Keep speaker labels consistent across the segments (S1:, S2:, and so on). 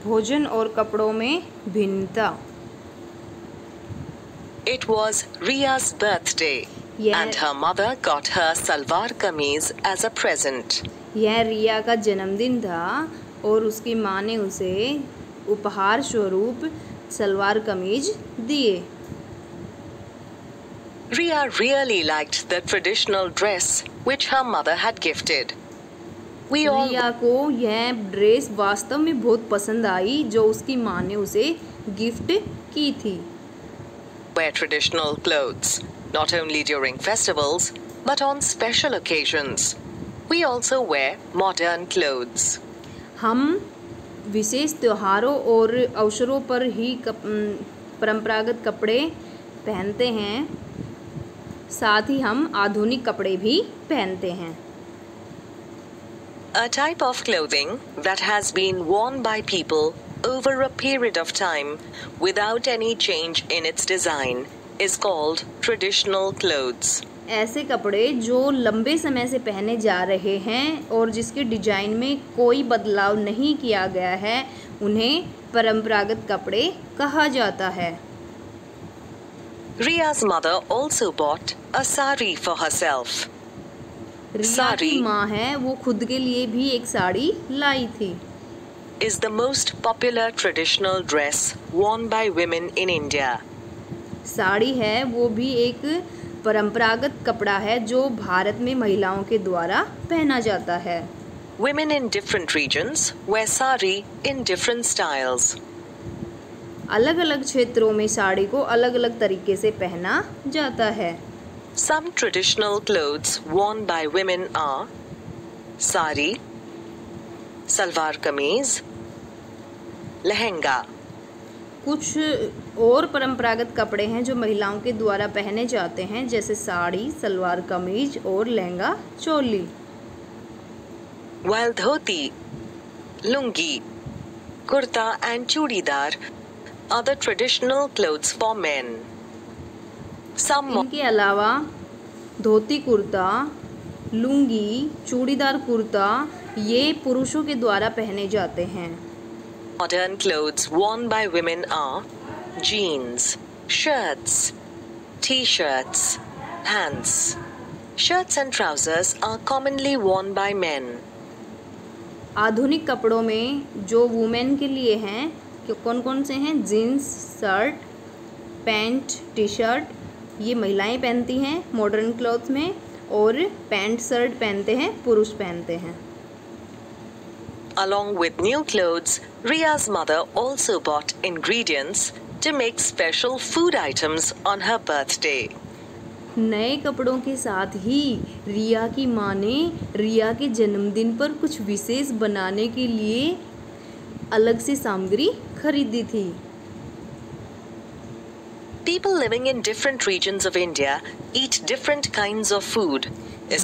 S1: भोजन और कपड़ों में भिन्नता।
S2: It was Ria's birthday and her mother got her salwar kameez as a present.
S1: यह रिया का जन्मदिन था और उसकी माँ ने उसे उपहार स्वरूप सलवार कमीज दिए।
S2: Ria really liked the traditional dress which her mother had gifted.
S1: रिया को यह ड्रेस वास्तव में बहुत पसंद आई जो उसकी माँ ने उसे गिफ्ट की थी।
S2: Wear traditional clothes, not only during festivals, but on special occasions. We also wear modern clothes.
S1: हम विशेष त्योहारों और अवसरों पर ही परंपरागत कपड़े पहनते हैं, साथ ही हम आधुनिक कपड़े भी पहनते हैं।
S2: A type of clothing that has been worn by people over a period of time without any change in its design is called traditional clothes.
S1: ऐसे कपड़े जो लंबे समय से पहने जा रहे हैं और जिसके डिजाइन में कोई बदलाव नहीं किया गया है, उन्हें परंपरागत कपड़े कहा जाता है।
S2: Ria's mother also bought a sari for herself.
S1: रिया की माँ है, वो खुद के लिए भी एक साड़ी लाई थी।
S2: Is the most popular traditional dress worn by women in India.
S1: Sari है, वो भी एक परंपरागत कपड़ा है जो भारत में महिलाओं के द्वारा पहना जाता है।
S2: Women in different regions wear sari in different styles.
S1: अलग-अलग क्षेत्रों में साड़ी को अलग-अलग तरीके से पहना जाता है।
S2: Some traditional clothes worn by women are sari, salwar kameez, lehenga.
S1: कुछ और परंपरागत कपड़े हैं जो महिलाओं के द्वारा पहने जाते हैं, जैसे साड़ी, सलवार कमीज और lehenga choli.
S2: While dhoti, lungi, kurta and chudidar are the traditional clothes for men.
S1: इनके अलावा धोती कुर्ता, लुंगी, चूड़ीदार कुर्ता ये पुरुषों के द्वारा पहने जाते हैं।
S2: Modern clothes worn by women are jeans, shirts, t-shirts, pants. Shirts and trousers are commonly worn by men.
S1: आधुनिक कपड़ों में जो वुमेन के लिए हैं, कौन कौन से हैं? Jeans, shirt, pants, T shirt ये महिलाएं पहनती हैं मॉडर्न क्लॉथ्स में, और पैंट शर्ट पहनते हैं पुरुष पहनते हैं।
S2: Along with new clothes, Ria's mother also bought ingredients to make special food items on her birthday.
S1: नए कपड़ों के साथ ही रिया की माँ ने रिया के जन्मदिन पर कुछ विशेष बनाने के लिए अलग से सामग्री खरीदी थी।
S2: People living in different regions of India eat different kinds of food.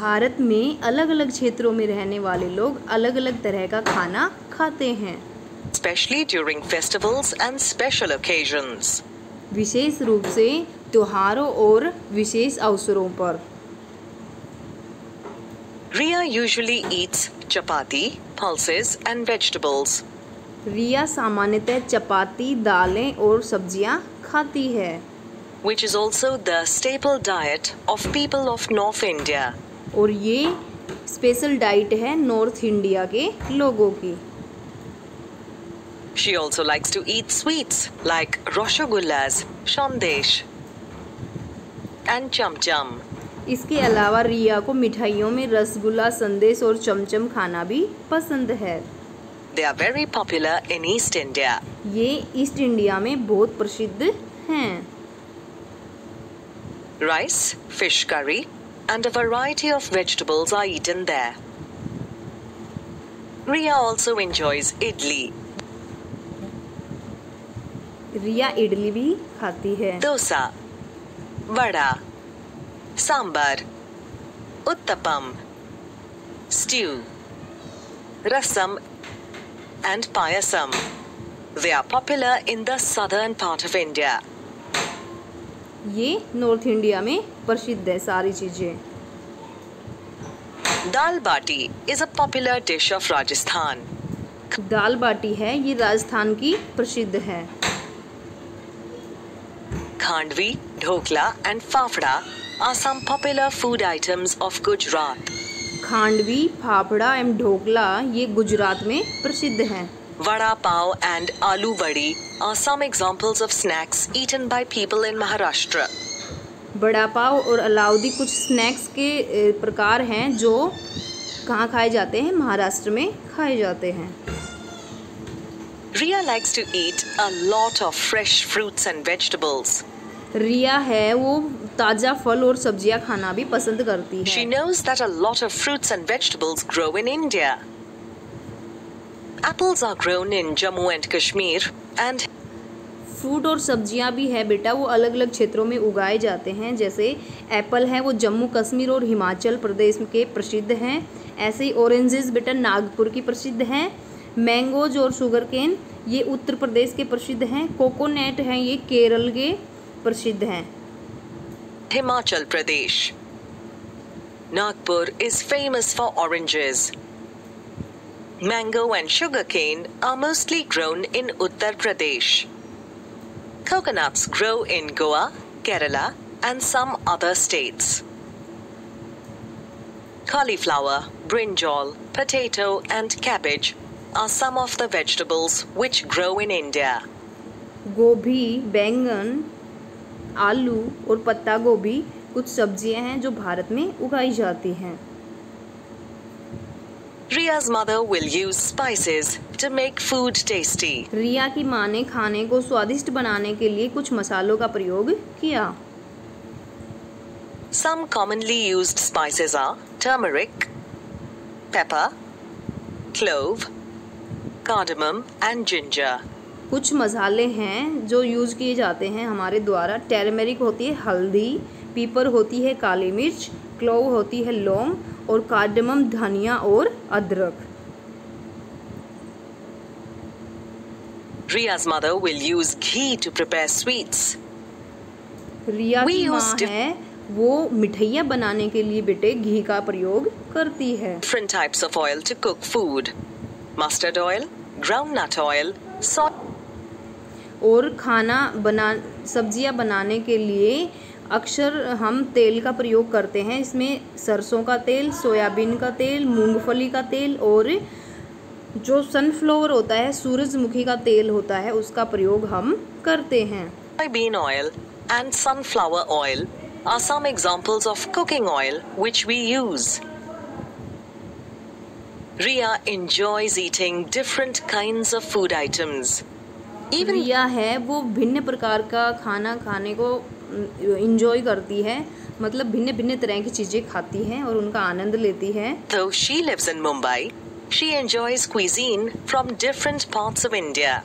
S1: Bharat में अलग-अलग क्षेत्रों में रहने वाले लोग अलग-अलग तरह का खाना खाते हैं,
S2: especially during festivals and special occasions.
S1: विशेष रूप से त्योहारों और विशेष अवसरों पर।
S2: Ria usually eats chapati, pulses and vegetables.
S1: रिया सामान्यतः चपाती, दालें और सब्जियां खाती है,
S2: which is also the staple diet of people of North India.
S1: और ये स्पेशल डाइट है नॉर्थ इंडिया के लोगों की।
S2: She also likes to eat sweets like rasagullas, shandesh and cham-cham.
S1: इसके अलावा रिया को मिठाइयों में रसगुल्ला, संदेश और चमचम खाना भी पसंद है।
S2: They are very popular in East India.
S1: ये ईस्ट इंडिया में बहुत प्रसिद्ध हैं।
S2: Rice, fish curry and a variety of vegetables are eaten there. Ria also enjoys idli.
S1: रिया इडली भी खाती है।
S2: Dosa, vada, sambar, uttapam, stew, rasam and payasam. They are popular in the southern part of India.
S1: ये north India में प्रसिद्ध है सारी चीजें।
S2: Dal bati is a popular dish of Rajasthan.
S1: दाल बाटी है, ये राजस्थान की प्रसिद्ध है।
S2: Khandvi, dhokla and fafda are some popular food items of Gujarat.
S1: Khandvi, fafda एवं ढोकला ये गुजरात में प्रसिद्ध हैं।
S2: Vada pav and aloo vadi are some examples of snacks eaten by people in Maharashtra.
S1: बड़ा पाव और अलाउदी कुछ स्नैक्स के प्रकार हैं जो कहाँ खाए जाते हैं, महाराष्ट्र में खाए जाते हैं।
S2: Riya likes to eat a lot of fresh fruits and vegetables.
S1: रिया है वो ताज़ा फल और सब्जियां खाना भी पसंद करती है।
S2: She knows that a lot of fruits and vegetables grow in India. Apples are grown in Jammu and Kashmir and
S1: fruit और सब्जियां भी है बेटा, वो अलग अलग क्षेत्रों में उगाए जाते हैं। जैसे एप्पल है वो जम्मू कश्मीर और हिमाचल प्रदेश के प्रसिद्ध हैं। ऐसे ही ऑरेंजेस बेटा नागपुर की प्रसिद्ध हैं। मैंगोज और शुगर केन ये उत्तर प्रदेश के प्रसिद्ध हैं। कोकोनट हैं ये केरल के प्रसिद्ध हैं।
S2: Himachal Pradesh. Nagpur is famous for oranges. Mango and sugarcane are mostly grown in Uttar Pradesh. Coconuts grow in Goa, Kerala, and some other states. Cauliflower, brinjal, potato, and cabbage are some of the vegetables which grow in India.
S1: गोभी, बैंगन, आलू और पत्ता गोभी कुछ सब्जियां हैं जो भारत में उगाई जाती हैं।
S2: Riya's mother will use spices to make food tasty.
S1: रिया की माँ ने खाने को स्वादिष्ट बनाने के लिए कुछ मसालों का प्रयोग किया।
S2: Some commonly used spices are turmeric, pepper, clove, cardamom and ginger.
S1: कुछ मसाले हैं जो यूज़ किए जाते हैं हमारे द्वारा। टर्मेरिक होती है हल्दी, पीपर होती है काली मिर्च, क्लोव होती है लौंग और कार्डमम धनिया और अदरक।
S2: Riya's mother will use ghee to prepare sweets.
S1: रिया की माँ है वो मिठाइयाँ बनाने के लिए बेटे घी का प्रयोग करती है।
S2: Different types of oil to cook food. Mustard oil, groundnut oil, salt.
S1: और खाना सब्जियां बनाने के लिए अक्सर हम तेल का प्रयोग करते हैं। इसमें सरसों का तेल, सोयाबीन का तेल, मूंगफली का तेल और जो सनफ्लावर होता है, सूरजमुखी का तेल होता है, उसका प्रयोग हम करते हैं।
S2: Soybean oil and sunflower oil are some examples of cooking oil which we use. Riya enjoys eating different kinds of food items.
S1: रिया है वो भिन्न प्रकार का खाना खाने को इंजॉय करती है, मतलब भिन्न भिन्न तरह की चीज़ें खाती है और उनका आनंद लेती है।
S2: Though she lives in Mumbai, she enjoys cuisine from different parts of India.